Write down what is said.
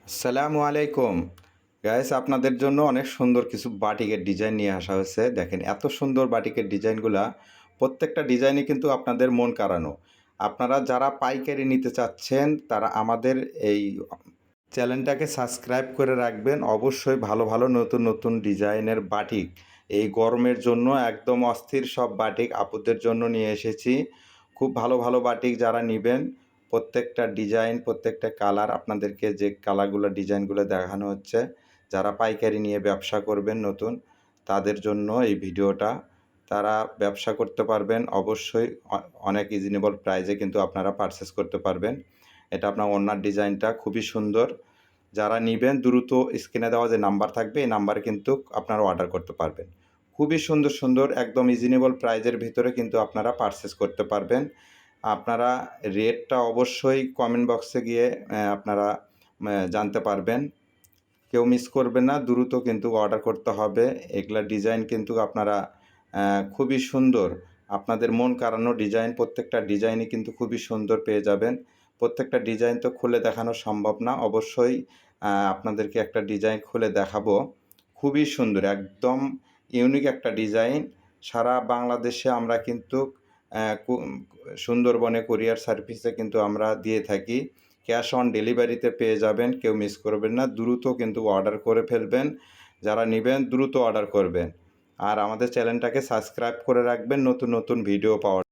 আসসালামু আলাইকুম গাইস, আপনাদের জন্য অনেক সুন্দর কিছু বাটিকের ডিজাইন নিয়ে আসা হয়েছে। দেখেন এত সুন্দর বাটিকের ডিজাইনগুলা, প্রত্যেকটা ডিজাইনই কিন্তু আপনাদের মন কাড়ানো। আপনারা যারা পাইকারি নিতে চাচ্ছেন তারা আমাদের এই চ্যানেলটাকে সাবস্ক্রাইব করে রাখবেন। অবশ্যই ভালো ভালো নতুন নতুন ডিজাইনের বাটিক এই গরমের জন্য একদম অস্থির সব বাটিক আপুদের জন্য নিয়ে এসেছি। খুব ভালো ভালো বাটিক যারা নেবেন, প্রত্যেকটা ডিজাইন প্রত্যেকটা কালার, আপনাদেরকে যে কালারগুলো ডিজাইনগুলো দেখানো হচ্ছে, যারা পাইকারি নিয়ে ব্যবসা করবেন নতুন, তাদের জন্য এই ভিডিওটা। তারা ব্যবসা করতে পারবেন অবশ্যই অনেক রিজনেবল প্রাইসে কিন্তু আপনারা পারচেস করতে পারবেন। এটা আপনার ওড়নার ডিজাইনটা খুবই সুন্দর। যারা নিবেন দ্রুত স্ক্রিনে দেওয়া যে নাম্বার থাকবে এই নাম্বারে কিন্তু আপনারা অর্ডার করতে পারবেন। খুবই সুন্দর সুন্দর একদম রিজনেবল প্রাইজের ভিতরে কিন্তু আপনারা পারচেস করতে পারবেন। আপনারা রেটটা অবশ্যই কমেন্ট বক্সে গিয়ে আপনারা জানতে পারবেন। কেউ মিস করবেন না, দ্রুত কিন্তু অর্ডার করতে হবে। এগুলা ডিজাইন কিন্তু আপনারা খুবই সুন্দর, আপনাদের মন কাড়ানো ডিজাইন, প্রত্যেকটা ডিজাইনই কিন্তু খুবই সুন্দর পেয়ে যাবেন। প্রত্যেকটা ডিজাইন তো খুলে দেখানো সম্ভব না, অবশ্যই আপনাদেরকে একটা ডিজাইন খুলে দেখাবো। খুবই সুন্দর, একদম ইউনিক একটা ডিজাইন। সারা বাংলাদেশে আমরা কিন্তু সুন্দরবনে কুরিয়ার সার্ভিসে কিন্তু আমরা দিয়ে থাকি। ক্যাশ অন ডেলিভারিতে পেয়ে যাবেন, কেউ মিস করবেন না, দ্রুত কিন্তু অর্ডার করে ফেলবেন। যারা নেবেন দ্রুত অর্ডার করবেন। আর আমাদের চ্যানেলটাকে সাবস্ক্রাইব করে রাখবেন নতুন নতুন ভিডিও পাওয়ার